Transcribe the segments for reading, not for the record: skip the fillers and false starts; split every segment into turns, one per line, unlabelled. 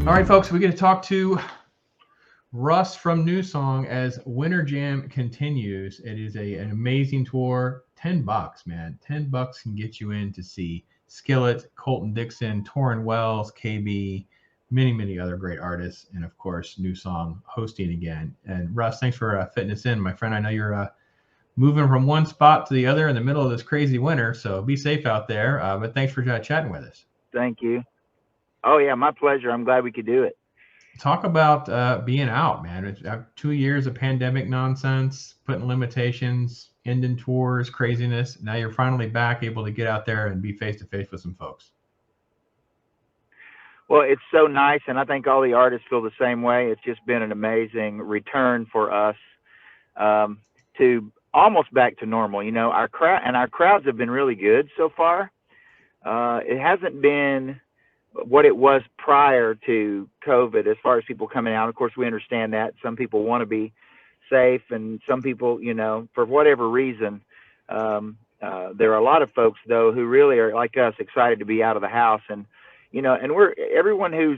All right, folks, we get to talk to Russ from Newsong as Winter Jam continues. It is an amazing tour. $10, man. $10 can get you in to see Skillet, Colton Dixon, Torrin Wells, KB, many other great artists, and of course, Newsong hosting again. And Russ, thanks for fitting us in, my friend. I know you're moving from one spot to the other in the middle of this crazy winter, so be safe out there. But thanks for chatting with us.
Thank you. Oh yeah, my pleasure. I'm glad we could do it.
Talk about being out, man. It's 2 years of pandemic nonsense, putting limitations, ending tours, craziness. Now you're finally back, able to get out there and be face to face with some folks.
Well, it's so nice, and I think all the artists feel the same way. It's just been an amazing return for us to almost back to normal. You know, our crowds have been really good so far. It hasn't been what it was prior to COVID as far as people coming out. Of course, we understand that some people want to be safe, and some people, you know, for whatever reason, there are a lot of folks though who really are like us, excited to be out of the house. And you know, and everyone who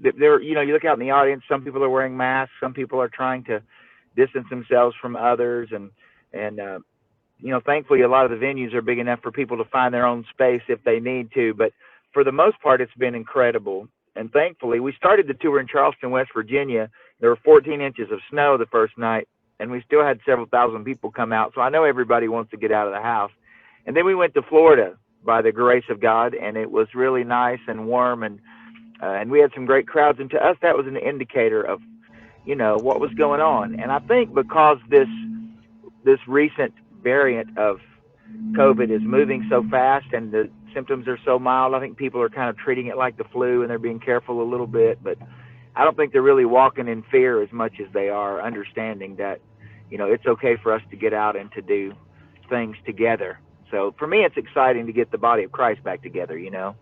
they're, you know, you look out in the audience, some people are wearing masks, some people are trying to distance themselves from others, and you know, thankfully a lot of the venues are big enough for people to find their own space if they need to. But for the most part, it's been incredible. And thankfully, we started the tour in Charleston, West Virginia. There were 14 inches of snow the first night, and we still had several thousand people come out. So I know everybody wants to get out of the house. And then we went to Florida by the grace of God, and it was really nice and warm, and we had some great crowds. And to us, that was an indicator of, you know, what was going on. And I think because this recent variant of COVID is moving so fast and the symptoms are so mild, I think people are kind of treating it like the flu, and they're being careful a little bit. But I don't think they're really walking in fear as much as they are understanding that, you know, it's okay for us to get out and to do things together. So for me, it's exciting to get the body of Christ back together, you know.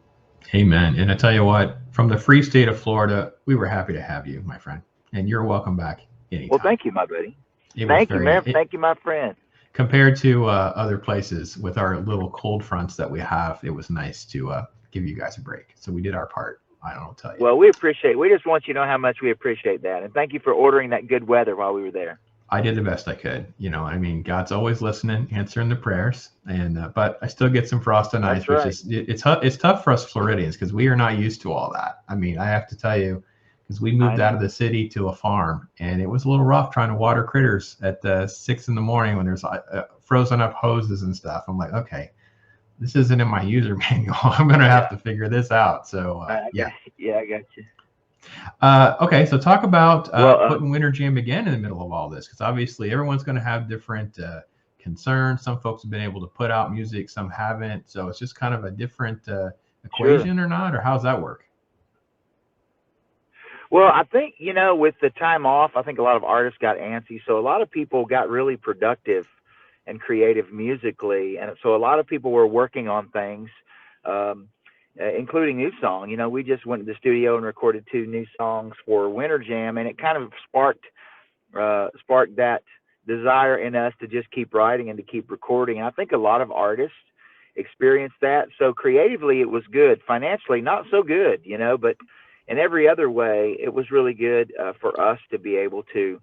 Amen. And I tell you what, from the free state of Florida, we were happy to have you, my friend. And you're welcome back anytime.
Well, thank you, my buddy. Thank you, man. Thank you, my friend.
Compared to other places with our little cold fronts that we have, it was nice to give you guys a break. So we did our part. I don't tell you.
Well, we just want you to know how much we appreciate that. And thank you for ordering that good weather while we were there.
I did the best I could. You know, I mean, God's always listening, answering the prayers. And but I still get some frost and ice, which is it's tough for us Floridians because we are not used to all that. I mean, I have to tell you, because we moved out of the city to a farm, and it was a little rough trying to water critters at 6 in the morning when there's frozen up hoses and stuff. I'm like, okay, this isn't in my user manual. I'm gonna have to figure this out. So yeah,
I got you.
Okay, so talk about putting Winter Jam again in the middle of all this, because obviously everyone's going to have different concerns. Some folks have been able to put out music, some haven't. So it's just kind of a different equation, or not, or how's that work?
Well, I think, you know, with the time off, I think a lot of artists got antsy. So a lot of people got really productive and creative musically. And so a lot of people were working on things, including Newsong. You know, we just went to the studio and recorded 2 new songs for Winter Jam, and it kind of sparked that desire in us to just keep writing and to keep recording. And I think a lot of artists experienced that. So creatively, it was good. Financially, not so good, you know, but in every other way, it was really good for us to be able to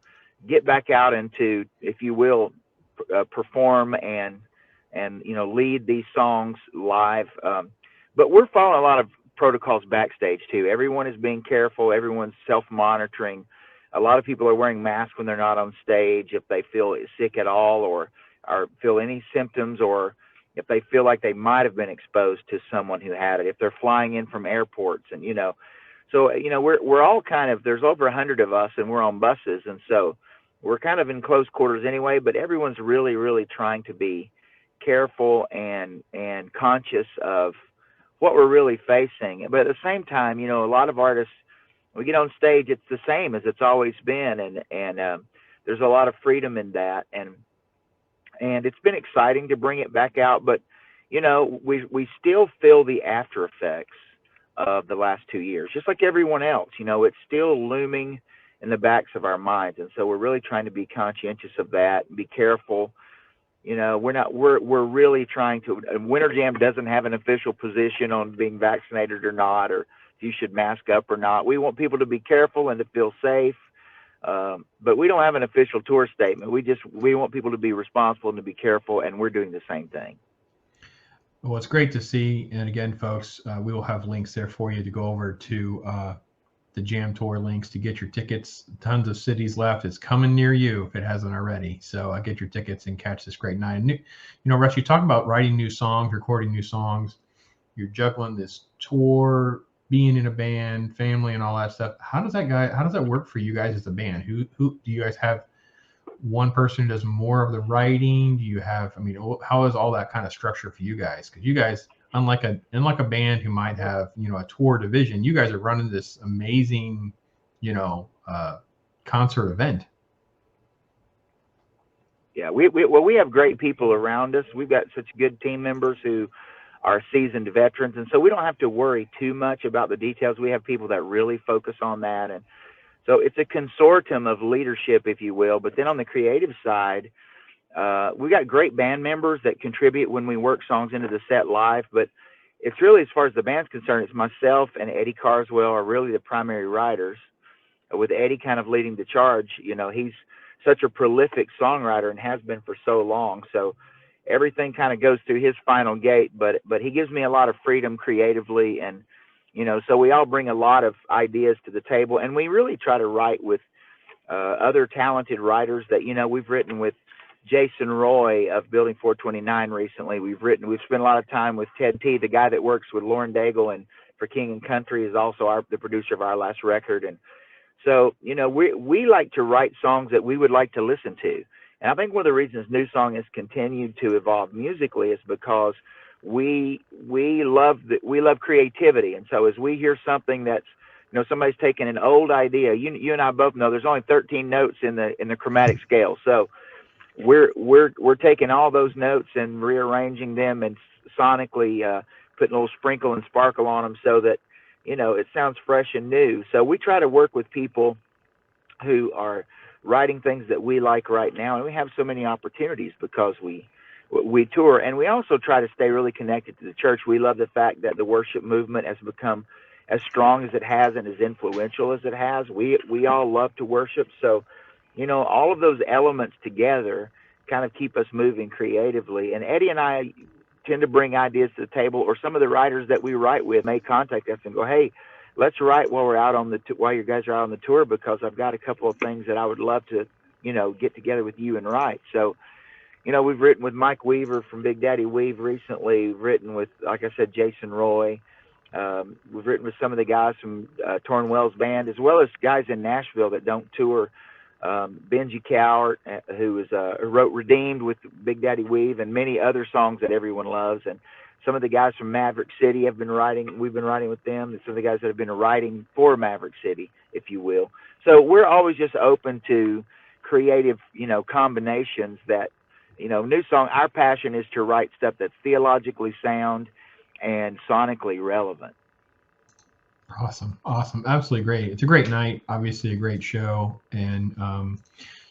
get back out and to, if you will, perform and you know, lead these songs live. But we're following a lot of protocols backstage too. Everyone is being careful. Everyone's self-monitoring. A lot of people are wearing masks when they're not on stage if they feel sick at all or feel any symptoms, or if they feel like they might have been exposed to someone who had it, if they're flying in from airports. And, you know, so, you know, we're all kind of, there's over 100 of us, and we're on buses. And so we're kind of in close quarters anyway, but everyone's really, really trying to be careful and conscious of what we're really facing. But at the same time, you know, a lot of artists, we get on stage, it's the same as it's always been. And there's a lot of freedom in that. And it's been exciting to bring it back out, but, you know, we still feel the after effects of the last 2 years, just like everyone else. You know, it's still looming in the backs of our minds. And so we're really trying to be conscientious of that and be careful You know, we're really trying to. Winter Jam doesn't have an official position on being vaccinated or not, or if you should mask up or not. We want people to be careful and to feel safe, but we don't have an official tour statement. We want people to be responsible and to be careful, and we're doing the same thing.
Well, it's great to see. And again, folks, we will have links there for you to go over to the Jam Tour links to get your tickets. Tons of cities left. It's coming near you if it hasn't already. So get your tickets and catch this great night. And, you know, Russ, you talk about writing new songs, recording new songs. You're juggling this tour, being in a band, family, and all that stuff. How does that work for you guys as a band? Who do you guys have? One person who does more of the writing? Do you have? I mean, how is all that kind of structure for you guys? Because you guys, unlike a band who might have, you know, a tour division, you guys are running this amazing, you know, concert event.
Yeah, we have great people around us. We've got such good team members who are seasoned veterans, and so we don't have to worry too much about the details. We have people that really focus on that, and so it's a consortium of leadership, if you will. But then on the creative side, we got great band members that contribute when we work songs into the set live. But it's really, as far as the band's concerned, it's myself and Eddie Carswell are really the primary writers, with Eddie kind of leading the charge. You know, he's such a prolific songwriter and has been for so long. So everything kind of goes through his final gate, but he gives me a lot of freedom creatively. And, you know, so we all bring a lot of ideas to the table, and we really try to write with other talented writers that, you know, we've written with Jason Roy of Building 429 recently. We've spent a lot of time with Ted T, the guy that works with Lauren Daigle and for King and Country, is also the producer of our last record. And so, you know, we like to write songs that we would like to listen to. And I think one of the reasons Newsong has continued to evolve musically is because we love creativity. And so as we hear something that's, you know, somebody's taken an old idea, you and I both know there's only 13 notes in the chromatic scale. So we're taking all those notes and rearranging them and sonically putting a little sprinkle and sparkle on them so that, you know, it sounds fresh and new. So we try to work with people who are writing things that we like right now, and we have so many opportunities because we tour, and we also try to stay really connected to the church. We love the fact that the worship movement has become as strong as it has and as influential as it has. We all love to worship, so, you know, all of those elements together kind of keep us moving creatively. And Eddie and I tend to bring ideas to the table, or some of the writers that we write with may contact us and go, hey, let's write while we're out on while you guys are out on the tour, because I've got a couple of things that I would love to, you know, get together with you and write. So, you know, we've written with Mike Weaver from Big Daddy Weave recently. We've written with, like I said, Jason Roy. We've written with some of the guys from Torn Wells Band, as well as guys in Nashville that don't tour. Benji Cowart, who wrote Redeemed with Big Daddy Weave, and many other songs that everyone loves. And some of the guys from Maverick City have been writing. We've been writing with them. And some of the guys that have been writing for Maverick City, if you will. So we're always just open to creative, you know, combinations that, you know, Newsong, our passion is to write stuff that's theologically sound and sonically relevant.
Awesome. Absolutely great. It's a great night, obviously a great show. And,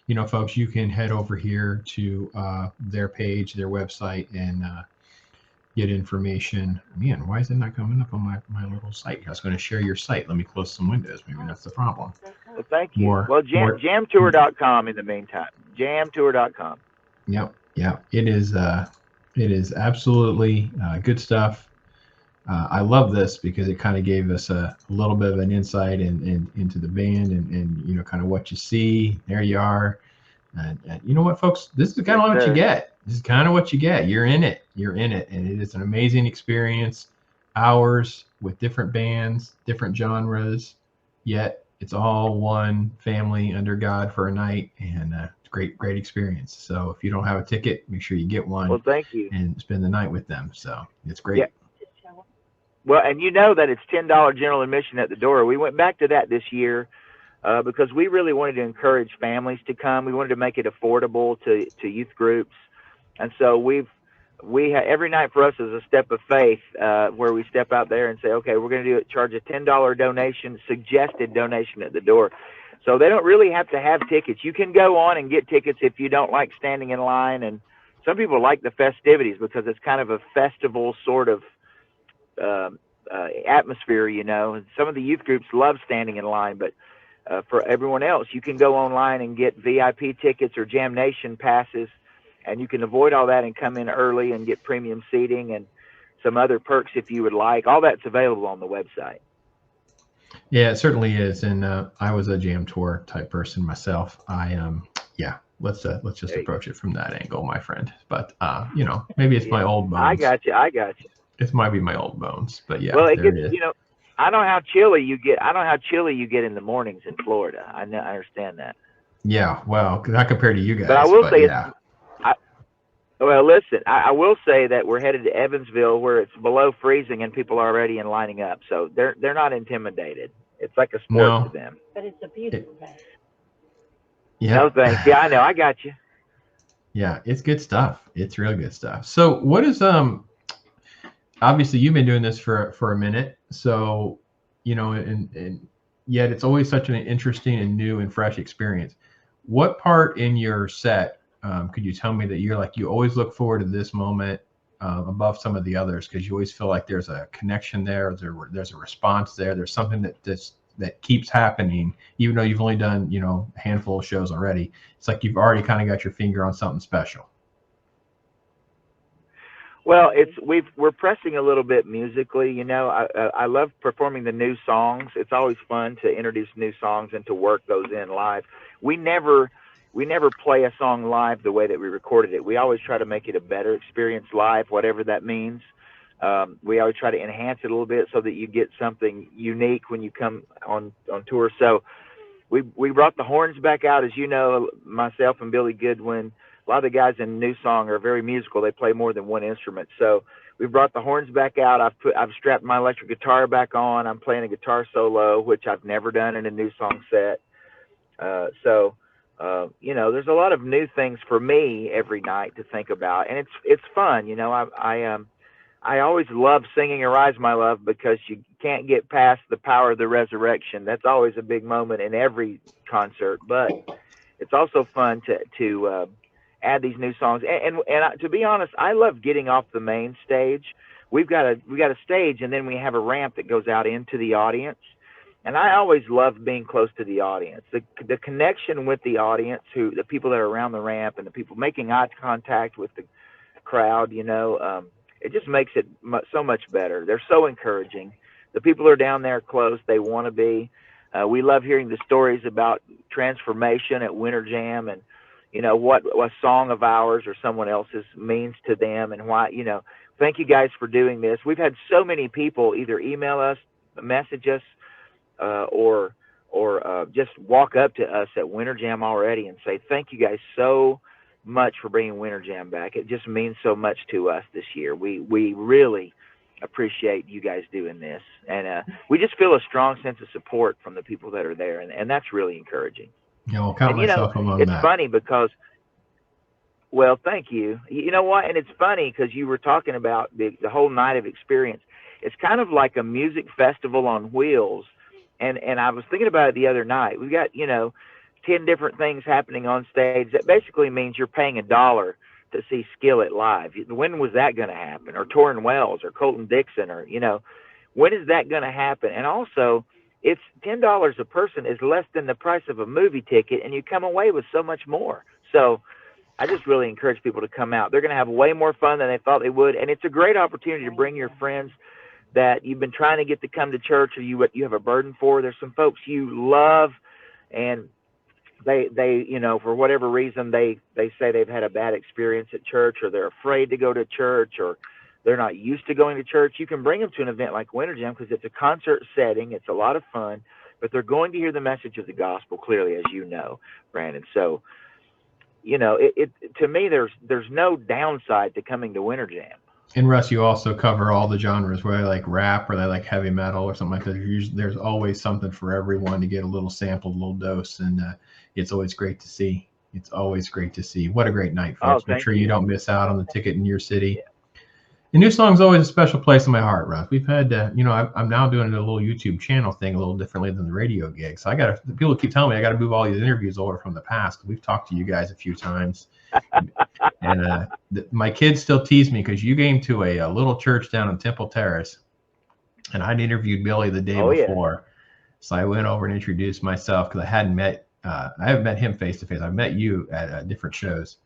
you know, folks, you can head over here to their page, their website, and get information. Man, why is it not coming up on my little site? I was going to share your site. Let me close some windows. Maybe that's the problem.
Well, thank you. Jamtour.com in the meantime. Jamtour.com.
Yep. It is absolutely good stuff. I love this because it kind of gave us a little bit of an insight into the band and you know, kind of what you see. There you are. And you know what, folks? This is kind of what you get. This is kind of what you get. You're in it. And it is an amazing experience. Hours with different bands, different genres, yet it's all one family under God for a night, and it's great experience. So if you don't have a ticket, make sure you get one.
Well, thank you.
And spend the night with them. So it's great.
Yeah. Well, and you know that it's $10 general admission at the door. We went back to that this year because we really wanted to encourage families to come. We wanted to make it affordable to youth groups. And so every night for us is a step of faith where we step out there and say, okay, we're going to charge a $10 donation, suggested donation at the door. So they don't really have to have tickets. You can go on and get tickets if you don't like standing in line and, some people like the festivities because it's kind of a festival sort of atmosphere, you know. And some of the youth groups love standing in line, but for everyone else, you can go online and get VIP tickets or Jam Nation passes, and you can avoid all that and come in early and get premium seating and some other perks if you would like. All that's available on the website.
Yeah, it certainly is. And I was a Jam Tour type person myself. Yeah, let's just approach it from that angle, my friend. But you know, maybe it's my old bones.
I got you.
It might be my old bones, but yeah.
Well, it gets, you know, I know how chilly you get in the mornings in Florida. I understand that.
Yeah, well, not compared to you guys.
But I will say,
yeah.
Well, listen, I will say that we're headed to Evansville, where it's below freezing and people are already in lining up, so they're not intimidated. It's like a sport to them.
But it's a beautiful day.
Yeah.
No thanks. Yeah, I know. I got you.
Yeah, it's good stuff. It's real good stuff. So, what is obviously you've been doing this for a minute, so you know, and yet it's always such an interesting and new and fresh experience. What part in your set could you tell me that you always look forward to this moment above some of the others, because you always feel like there's a connection there, there's a response there, there's something that keeps happening, even though you've only done, you know, a handful of shows already. It's like you've already kind of got your finger on something special.
Well, we're pressing a little bit musically, you know. I love performing the new songs. It's always fun to introduce new songs and to work those in live. We never play a song live the way that we recorded it. We always try to make it a better experience live, whatever that means. We always try to enhance it a little bit so that you get something unique when you come on tour. So we brought the horns back out, as you know, myself and Billy Goodwin. A lot of the guys in Newsong are very musical. They play more than one instrument. So we brought the horns back out. I've strapped my electric guitar back on. I'm playing a guitar solo, which I've never done in a Newsong set. You know, there's a lot of new things for me every night to think about, and it's fun. You know, I always love singing "Arise My Love" because you can't get past the power of the resurrection. That's always a big moment in every concert, but it's also fun to add these new songs. And to be honest, I love getting off the main stage. We got a stage, and then we have a ramp that goes out into the audience. And I always love being close to the audience. The connection with the audience, the people that are around the ramp, and the people making eye contact with the crowd, you know, it just makes it so much better. They're so encouraging. The people are down there close. They want to be. We love hearing the stories about transformation at Winter Jam, and you know what a song of ours or someone else's means to them, and why. You know, thank you guys for doing this. We've had so many people either email us, message us, or just walk up to us at Winter Jam already and say, thank you guys so much for bringing Winter Jam back. It just means so much to us this year. We really appreciate you guys doing this. And we just feel a strong sense of support from the people that are there. And that's really encouraging.
Yeah, I'll count myself among
it's
that.
Funny because, well, thank you. You know what? And it's funny because you were talking about the whole night of experience. It's kind of like a music festival on wheels. And I was thinking about it the other night. We've got, you know, 10 different things happening on stage. That basically means you're paying $1 to see Skillet live. When was that going to happen? Or Torrin Wells or Colton Dixon, or, you know, when is that going to happen? And also, it's $10 a person is less than the price of a movie ticket, and you come away with so much more. So I just really encourage people to come out. They're going to have way more fun than they thought they would. And it's a great opportunity to bring your friends that you've been trying to get to come to church, or you have a burden for. There's some folks you love, and they you know, for whatever reason, they say they've had a bad experience at church, or they're afraid to go to church, or they're not used to going to church. You can bring them to an event like Winter Jam because it's a concert setting. It's a lot of fun, but they're going to hear the message of the gospel clearly, as you know, Brandon. So, you know, to me, there's no downside to coming to Winter Jam.
And Russ, you also cover all the genres, whether they like rap or they like heavy metal or something like that. There's always something for everyone to get a little sample, a little dose, and it's always great to see. It's always great to see. What a great night, folks. Make sure you don't miss out on the ticket in your city. Yeah. And Newsong's always a special place in my heart, Russ. We've had, you know, I'm now doing a little YouTube channel thing a little differently than the radio gig. So people keep telling me I got to move all these interviews over from the past. We've talked to you guys a few times. And my kids still tease me because you came to a little church down in Temple Terrace, and I'd interviewed Billy the day before. So I went over and introduced myself because I haven't met him face to face. I've met you at different shows,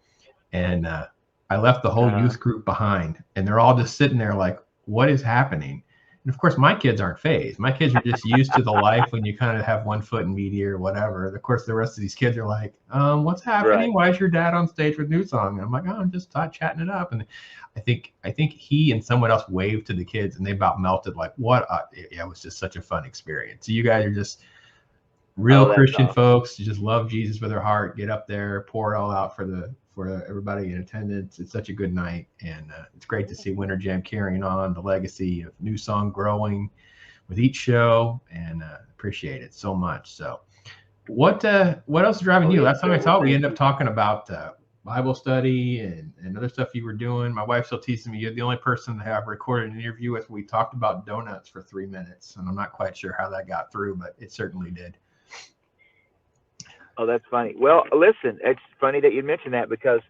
and I left the whole youth group behind, and they're all just sitting there like, what is happening? And of course, my kids aren't phased. My kids are just used to the life when you kind of have one foot in media or whatever. And of course, the rest of these kids are like, what's happening? Right. Why is your dad on stage with Newsong? And I'm like, oh, I'm just chatting it up. And I think he and someone else waved to the kids, and they about melted. Like, what? It was just such a fun experience. So you guys are just real Christian folks. You just love Jesus with their heart. Get up there, pour it all out for everybody in attendance. It's such a good night, and it's great to see Winter Jam carrying on the legacy of Newsong growing with each show, and appreciate it so much. So what else is driving you? Last time I talked, we ended up talking about Bible study and other stuff you were doing. My wife's still teasing me. You're the only person that I've recorded an interview with. We talked about donuts for 3 minutes, and I'm not quite sure how that got through, but it certainly did.
Oh, that's funny. Well, listen, it's funny that you mentioned that because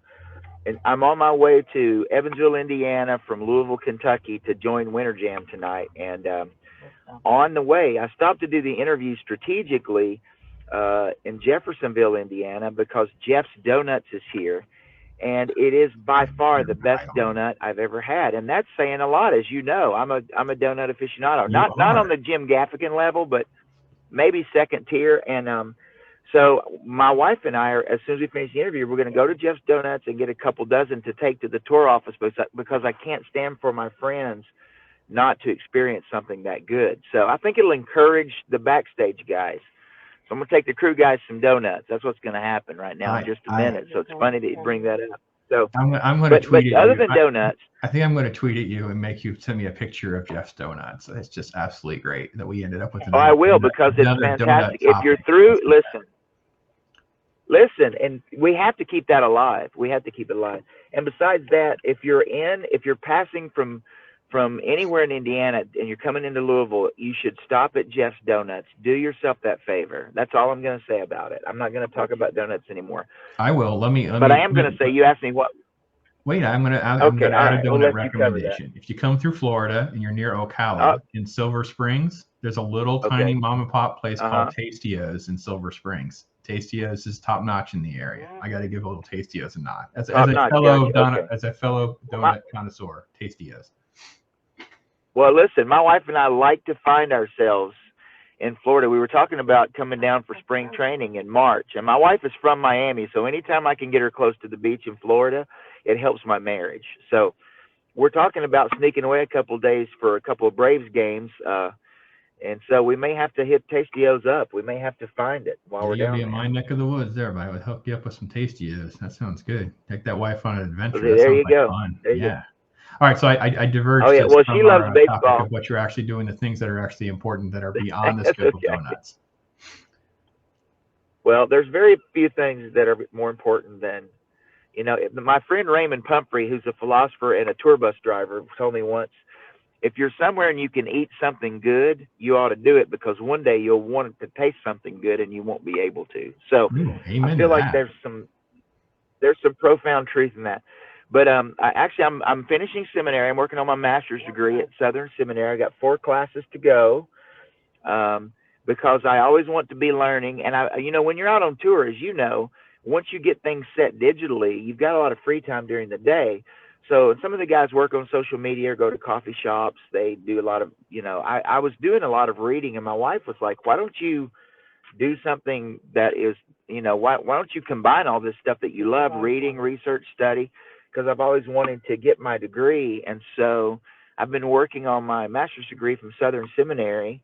I'm on my way to Evansville, Indiana from Louisville, Kentucky to join Winter Jam tonight. And on the way, I stopped to do the interview strategically in Jeffersonville, Indiana, because Jeff's Donuts is here. And it is by far the best donut I've ever had. And that's saying a lot, as you know. I'm a donut aficionado. Not on the Jim Gaffigan level, but maybe second tier. And so my wife and I are, as soon as we finish the interview, we're going to go to Jeff's Donuts and get a couple dozen to take to the tour office because I can't stand for my friends not to experience something that good. So I think it'll encourage the backstage guys. So I'm going to take the crew guys some donuts. That's what's going to happen right now in just a minute. So it's funny that you bring that up. So
I'm going to tweet it.
Other than donuts,
I think I'm going to tweet at you and make you send me a picture of Jeff's Donuts. It's just absolutely great that we ended up with.
I will, because it's fantastic. If you're through, listen, and we have to keep that alive. We have to keep it alive. And besides that, if you're passing from anywhere in Indiana and you're coming into Louisville, you should stop at Jeff's Donuts. Do yourself that favor. That's all I'm going to say about it. I'm not going to talk about donuts anymore.
I will.
But I am going to say, you asked me what.
Wait, I'm going to add a donut recommendation. If you come through Florida and you're near Ocala in Silver Springs, there's a little tiny mom and pop place called Tastios in Silver Springs. Tastios is top notch in the area. I got to give a little Tastios a nod. As a fellow donut connoisseur, Tastios.
Well, listen, my wife and I like to find ourselves in Florida. We were talking about coming down for spring training in March, and my wife is from Miami, so anytime I can get her close to the beach in Florida, it helps my marriage. So we're talking about sneaking away a couple of days for a couple of Braves games, and so we may have to hit Tastios up. We may have to find it while we're down there.
You'll be in my neck of the woods there, but I would hook you up with some Tastios. That sounds good. Take that wife on an adventure.
There you go.
Fun. All right, so I diverged.
Oh, yeah. Well, she loves baseball.
Of what you're actually doing, the things that are actually important that are beyond the scope of donuts.
Well, there's very few things that are more important than, my friend Raymond Pumphrey, who's a philosopher and a tour bus driver, told me once, if you're somewhere and you can eat something good, you ought to do it, because one day you'll want it to taste something good and you won't be able to. So I feel like there's some profound truth in that. But I'm finishing seminary. I'm working on my master's degree at Southern Seminary. I got 4 classes to go because I always want to be learning. And when you're out on tour, as you know, once you get things set digitally, you've got a lot of free time during the day. So some of the guys work on social media or go to coffee shops. They do a lot of, I was doing a lot of reading, and my wife was like, why don't you do something that is, why don't you combine all this stuff that you love, reading, research, study? Because I've always wanted to get my degree. And so I've been working on my master's degree from Southern Seminary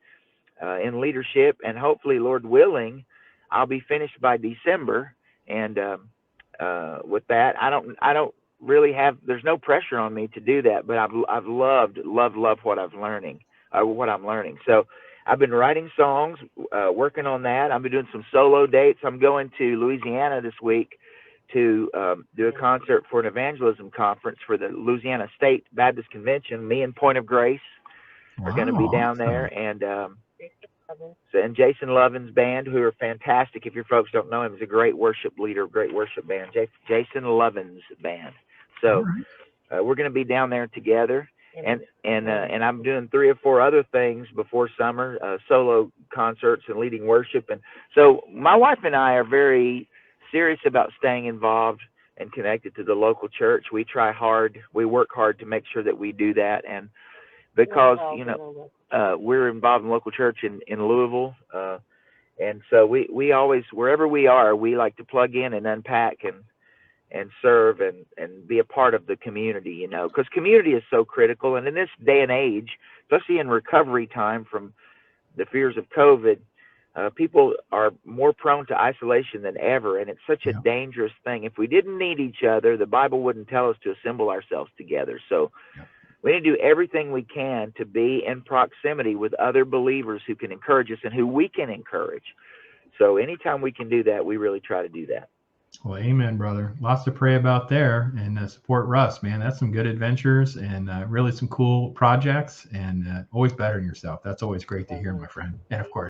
in leadership, and hopefully, Lord willing, I'll be finished by December. And with that, I don't really have, there's no pressure on me to do that, but I've loved what I'm learning. So I've been writing songs, working on that. I've been doing some solo dates. I'm going to Louisiana this week to do a concert for an evangelism conference for the Louisiana State Baptist Convention. Me and Point of Grace are going to be down there, and Jason Lovin's band, who are fantastic. If your folks don't know him, he's a great worship leader, great worship band. Jason Lovin's band. So
right.
we're going to be down there together. And I'm doing 3 or 4 other things before summer, solo concerts and leading worship. And so my wife and I are very serious about staying involved and connected to the local church. We try hard. We work hard to make sure that we do that. And because, we're involved in local church in Louisville, and so we always, wherever we are, we like to plug in and unpack and serve and be a part of the community, because community is so critical. And in this day and age, especially in recovery time from the fears of COVID, people are more prone to isolation than ever. And it's such a dangerous thing. If we didn't need each other, the Bible wouldn't tell us to assemble ourselves together. So we need to do everything we can to be in proximity with other believers who can encourage us and who we can encourage. So anytime we can do that, we really try to do that.
Well, amen, brother. Lots to pray about there, and support Russ, man. That's some good adventures and really some cool projects, and always bettering yourself. That's always great to hear, my friend. And of course,